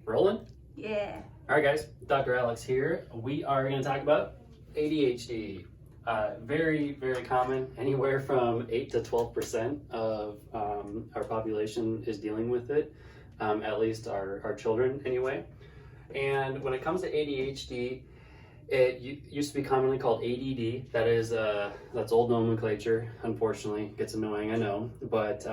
Rolling? Yeah. All right, guys, Dr. Alex here. We are going to talk about ADHD. Very, very common. Anywhere from 8 to 12% of our population is dealing with it, at least our children anyway. And when it comes to ADHD, it used to be commonly called ADD. That's old nomenclature. Unfortunately, it gets annoying, I know, but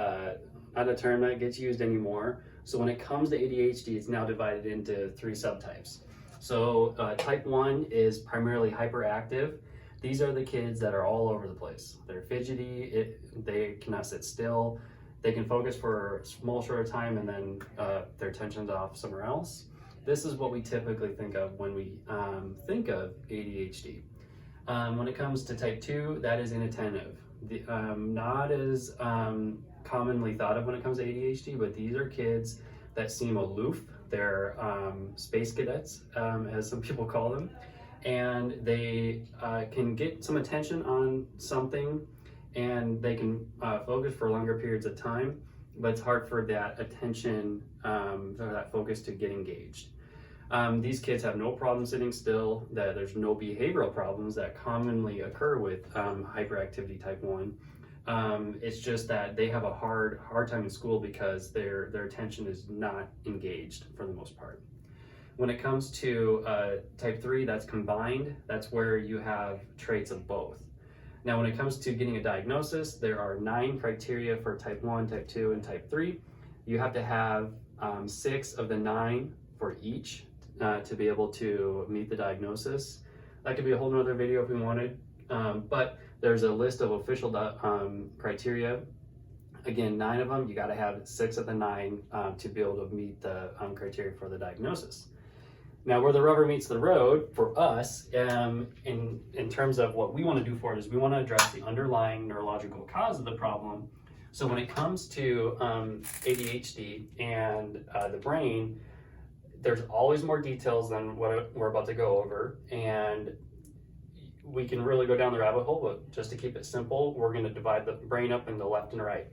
not a term that gets used anymore. So when it comes to ADHD, it's now divided into 3 subtypes. So type 1 is primarily hyperactive. These are the kids that are all over the place. They're fidgety, they cannot sit still, they can focus for a small short of time and then their attention's off somewhere else. This is what we typically think of when we think of ADHD. When it comes to type 2, that is inattentive. Not as commonly thought of when it comes to ADHD, but these are kids that seem aloof. They're space cadets, as some people call them, and they can get some attention on something and they can focus for longer periods of time, but it's hard for that attention or that focus to get engaged. These kids have no problem sitting still. There's no behavioral problems that commonly occur with hyperactivity type 1. It's just that they have a hard time in school because their attention is not engaged for the most part. When it comes to type 3, that's combined. That's where you have traits of both. Now, when it comes to getting a diagnosis, there are 9 criteria for type 1, type 2, and type 3. You have to have 6 of the 9 for each to be able to meet the diagnosis. That could be a whole nother video if we wanted, but there's a list of official criteria. Again, 9 of them. You got to have 6 of the 9 to be able to meet the criteria for the diagnosis. Now, where the rubber meets the road for us, in terms of what we want to do for it, is we want to address the underlying neurological cause of the problem. So when it comes to ADHD and the brain, there's always more details than what we're about to go over, and we can really go down the rabbit hole, but just to keep it simple, we're going to divide the brain up into left and right.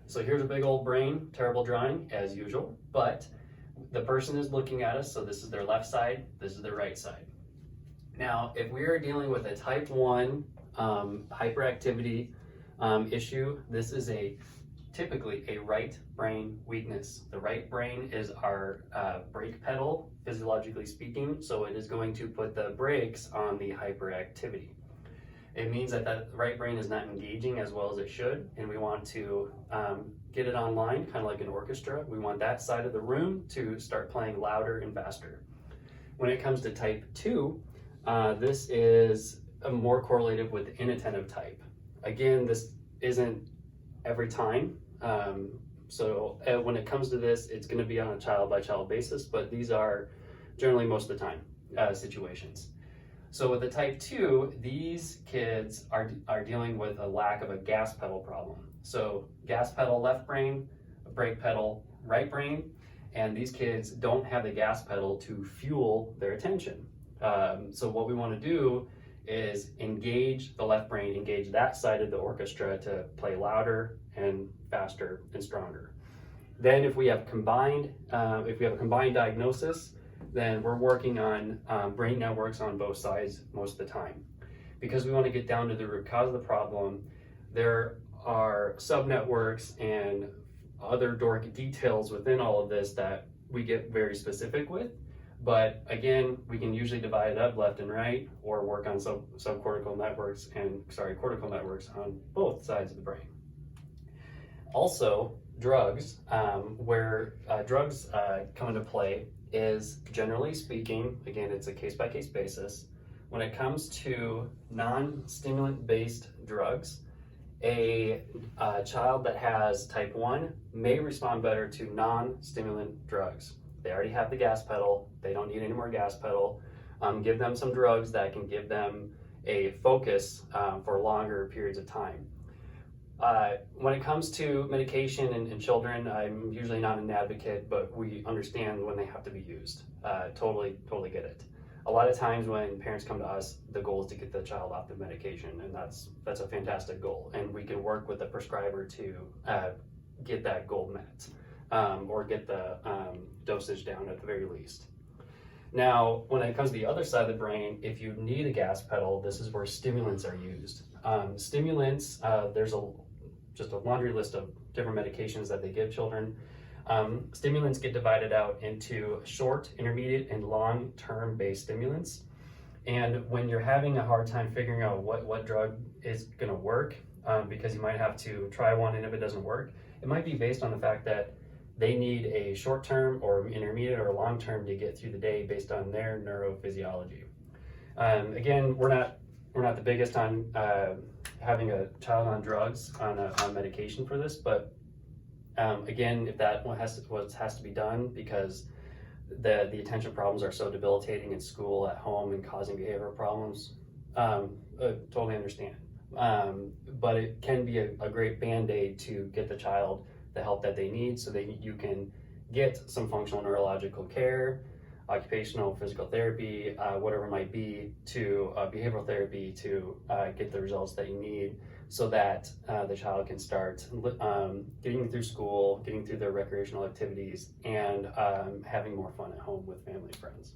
So here's a big old brain, terrible drawing as usual, but the person is looking at us, so this is their left side, this is their right side. Now, if we are dealing with a type 1 hyperactivity issue, this is typically a right brain weakness. The right brain is our brake pedal, physiologically speaking, so it is going to put the brakes on the hyperactivity. It means that right brain is not engaging as well as it should, and we want to get it online, kind of like an orchestra. We want that side of the room to start playing louder and faster. When it comes to type 2, this is more correlated with the inattentive type. Again, this isn't every time. So when it comes to this, it's going to be on a child-by-child basis, but these are generally most of the time situations. So with the type 2, these kids are dealing with a lack of a gas pedal problem. So gas pedal left brain, brake pedal right brain, and these kids don't have the gas pedal to fuel their attention. So what we want to do is engage the left brain, engage that side of the orchestra to play louder and faster and stronger. Then if we have a combined diagnosis, then we're working on brain networks on both sides most of the time. Because we want to get down to the root cause of the problem, there are subnetworks and other dork details within all of this that we get very specific with. But again, we can usually divide it up left and right, or work on cortical networks on both sides of the brain. Also, drugs, where drugs come into play is, generally speaking, again, it's a case-by-case basis. When it comes to non-stimulant based drugs, a child that has type 1 may respond better to non-stimulant drugs. They already have the gas pedal, they don't need any more gas pedal. Give them some drugs that can give them a focus for longer periods of time. When it comes to medication in children, I'm usually not an advocate, but we understand when they have to be used. Totally get it. A lot of times when parents come to us, the goal is to get the child off the medication, and that's a fantastic goal. And we can work with the prescriber to get that goal met. or get the dosage down at the very least. Now, when it comes to the other side of the brain, if you need a gas pedal, this is where stimulants are used. Stimulants, there's just a laundry list of different medications that they give children. Stimulants get divided out into short, intermediate, and long-term based stimulants. And when you're having a hard time figuring out what drug is going to work, because you might have to try one, and if it doesn't work, it might be based on the fact that they need a short-term or intermediate or long-term to get through the day based on their neurophysiology. Again, we're not the biggest on having a child on drugs on medication for this, but again, if that has to be done because the attention problems are so debilitating in school, at home, and causing behavioral problems, totally understand. But it can be a great band-aid to get the child the help that they need so that you can get some functional neurological care, occupational physical therapy, whatever it might be, to behavioral therapy to get the results that you need so that the child can start getting through school, getting through their recreational activities, and having more fun at home with family and friends.